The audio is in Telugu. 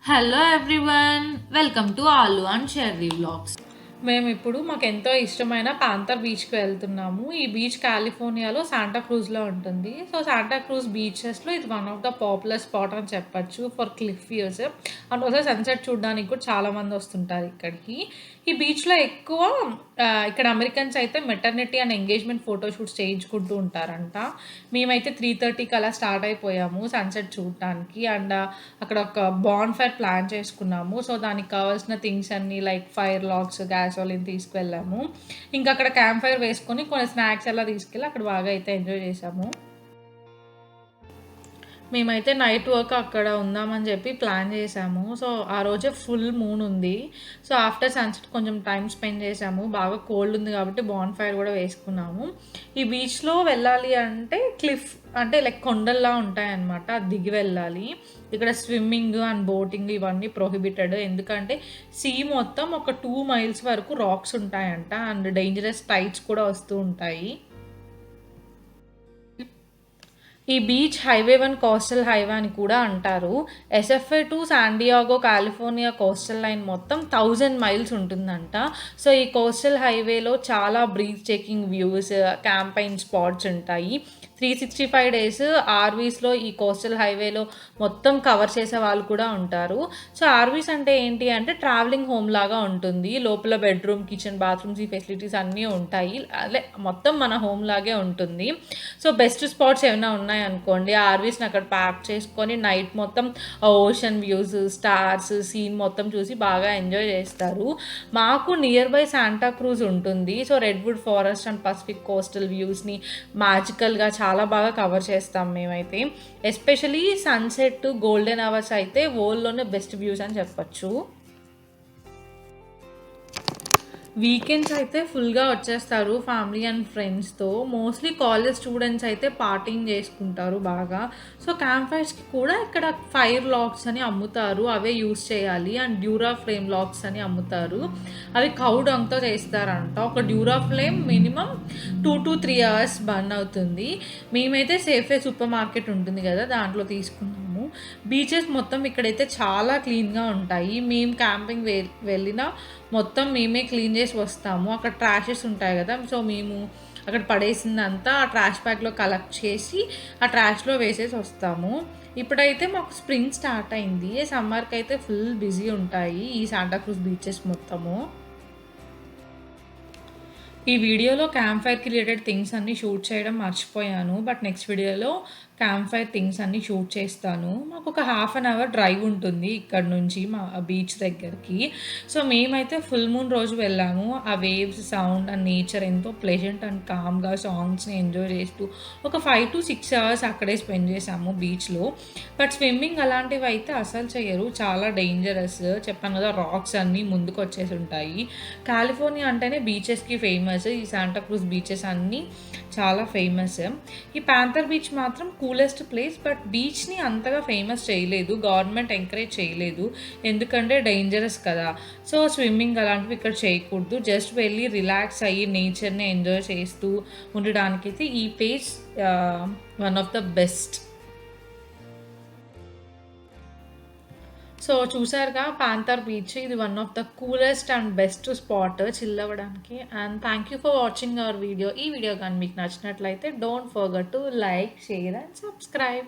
హలో ఎవ్రీవన్, వెల్కమ్ టు ఆలు అండ్ షెర్రీ వ్లాగ్స్. మేము ఇప్పుడు మాకు ఎంతో ఇష్టమైన పాంథర్ బీచ్కి వెళ్తున్నాము. ఈ బీచ్ కాలిఫోర్నియాలో శాంటాక్రూజ్లో ఉంటుంది. సో శాంటాక్రూజ్ బీచెస్లో ఇది one of the popular spot అని చెప్పచ్చు ఫర్ క్లిఫ్ వ్యూస్. అండ్ ఒకసారి సన్సెట్ చూడడానికి కూడా చాలామంది వస్తుంటారు ఇక్కడికి. ఈ బీచ్లో ఎక్కువ ఇక్కడ అమెరికన్స్ అయితే మెటర్నిటీ అండ్ ఎంగేజ్మెంట్ ఫోటోషూట్స్ చేయించుకుంటూ ఉంటారంట. మేమైతే 3:30కి అలా స్టార్ట్ అయిపోయాము సన్సెట్ చూడటానికి. అండ్ అక్కడ ఒక బాన్ ఫైర్ ప్లాన్ చేసుకున్నాము. సో దానికి కావాల్సిన థింగ్స్ అన్నీ లైక్ ఫైర్ లాగ్స్, గ్యాసోలిన్ తీసుకువెళ్ళాము. ఇంకా అక్కడ క్యాంప్ ఫైర్ వేసుకొని కొన్ని స్నాక్స్ అలా తీసుకెళ్ళి అక్కడ బాగా అయితే ఎంజాయ్ చేసాము. మేమైతే నైట్ వర్క్ అక్కడ ఉందామని చెప్పి ప్లాన్ చేసాము. సో ఆ రోజే ఫుల్ మూన్ ఉంది. సో ఆఫ్టర్ సన్సెట్ కొంచెం టైం స్పెండ్ చేసాము. బాగా కోల్డ్ ఉంది కాబట్టి బాన్ ఫైర్ కూడా వేసుకున్నాము. ఈ బీచ్లో వెళ్ళాలి అంటే క్లిఫ్ అంటే లైక్ కొండల్లా ఉంటాయన్నమాట, అది దిగి వెళ్ళాలి. ఇక్కడ స్విమ్మింగ్ అండ్ బోటింగ్ ఇవన్నీ ప్రొహిబిటెడ్. ఎందుకంటే సీ మొత్తం ఒక 2 మైల్స్ వరకు రాక్స్ ఉంటాయంట. అండ్ డేంజరస్ టైడ్స్ కూడా వస్తూ ఉంటాయి. ఈ బీచ్ హైవే 1 కోస్టల్ హైవే అని కూడా అంటారు. SFA to San Diego California coastal line మొత్తం 1000 మైల్స్ ఉంటుందంట. సో ఈ కోస్టల్ హైవేలో చాలా breathtaking views, camping spots ఉంటాయి. 365 డేస్ ఆర్వీస్లో ఈ కోస్టల్ హైవేలో మొత్తం కవర్ చేసే వాళ్ళు కూడా ఉంటారు. సో ఆర్వీస్ అంటే ఏంటి అంటే ట్రావెలింగ్ హోమ్ లాగా ఉంటుంది. లోపల బెడ్రూమ్, కిచెన్, బాత్రూమ్స్, ఈ ఫెసిలిటీస్ అన్నీ ఉంటాయి. అదే మొత్తం మన హోమ్ లాగే ఉంటుంది. సో బెస్ట్ స్పాట్స్ ఏమైనా ఉన్నాయనుకోండి, ఆర్వీస్ని అక్కడ ప్యాక్ చేసుకొని నైట్ మొత్తం ఓషన్ వ్యూస్, స్టార్స్, సీన్ మొత్తం చూసి బాగా ఎంజాయ్ చేస్తారు. మాకు నియర్ బై శాంటాక్రూజ్ ఉంటుంది. So redwood forest and Pacific coastal వ్యూస్ని మ్యాజికల్గా చాలా బాగా కవర్ చేస్తాం మేమైతే. ఎస్పెషలీ సన్సెట్, గోల్డెన్ అవర్స్ అయితే వరల్డ్లోనే బెస్ట్ వ్యూస్ అని చెప్పచ్చు. వీకెండ్స్ అయితే ఫుల్గా వచ్చేస్తారు ఫ్యామిలీ అండ్ ఫ్రెండ్స్తో. మోస్ట్లీ కాలేజ్ స్టూడెంట్స్ అయితే పార్టీని చేసుకుంటారు బాగా. సో క్యాంప్ ఫైర్స్కి కూడా ఇక్కడ ఫైర్ లాగ్స్ అని అమ్ముతారు, అవే యూస్ చేయాలి. అండ్ డ్యూరా ఫ్లేమ్ లాగ్స్ అని అమ్ముతారు, అవి కౌ డంగ్తో చేస్తారంట. ఒక dura flame minimum 2 to 3 hours burn అవుతుంది. మేమైతే సేఫే సూపర్ మార్కెట్ ఉంటుంది కదా, దాంట్లో తీసుకున్నాము. బీచెస్ మొత్తం ఇక్కడైతే చాలా క్లీన్గా ఉంటాయి. మేము క్యాంపింగ్ వెళ్ళినా మొత్తం మేమే క్లీన్ చేసి వస్తాము. అక్కడ ట్రాషెస్ ఉంటాయి కదా, సో మేము అక్కడ పడేసిందంతా ఆ ట్రాష్ బ్యాగ్లో కలెక్ట్ చేసి ఆ ట్రాష్లో వేసేసి వస్తాము. ఇప్పుడైతే మాకు స్ప్రింగ్ స్టార్ట్ అయింది. సమ్మర్కి అయితే ఫుల్ బిజీ ఉంటాయి ఈ శాంటాక్రూజ్ బీచెస్ మొత్తము. ఈ వీడియోలో క్యాంప్ ఫైర్కి రిలేటెడ్ థింగ్స్ అన్నీ షూట్ చేయడం మర్చిపోయాను. బట్ నెక్స్ట్ వీడియోలో క్యాంప్ ఫైర్ థింగ్స్ అన్నీ షూట్ చేస్తాను. మాకు ఒక 1/2 hour డ్రైవ్ ఉంటుంది ఇక్కడ నుంచి మా బీచ్ దగ్గరికి. సో మేమైతే ఫుల్ మూన్ రోజు వెళ్ళాము. ఆ వేవ్స్ సౌండ్ అండ్ నేచర్ ఎంతో ప్లెజెంట్ అండ్ కామ్గా సాంగ్స్ని ఎంజాయ్ చేస్తూ ఒక 5 to 6 hours అక్కడే స్పెండ్ చేసాము బీచ్లో. బట్ స్విమ్మింగ్ అలాంటివి అయితే అసలు చేయరు, చాలా డేంజరస్. చెప్పాను కదా, రాక్స్ అన్నీ ముందుకు వచ్చేసి ఉంటాయి. కాలిఫోర్నియా అంటేనే బీచెస్కి ఫేమస్. ఈ శాంటాక్రూజ్ బీచెస్ అన్నీ చాలా ఫేమస్. ఈ ప్యాంథర్ బీచ్ మాత్రం కూలెస్ట్ ప్లేస్. బట్ బీచ్ని అంతగా ఫేమస్ చేయలేదు, గవర్నమెంట్ ఎంకరేజ్ చేయలేదు, ఎందుకంటే డేంజరస్ కదా. సో స్విమ్మింగ్ అలాంటివి ఇక్కడ చేయకూడదు. జస్ట్ వెళ్ళి రిలాక్స్ అయ్యి నేచర్ని ఎంజాయ్ చేస్తూ ఉండడానికైతే ఈ place one of the best. So చూసారుగా పాంథర్ బీచ్, ఇది one of the coolest and best spot chill అవ్వడానికి. And thank you for watching our video. ఈ వీడియో కానీ మీకు నచ్చినట్లయితే don't forget to like, share and subscribe.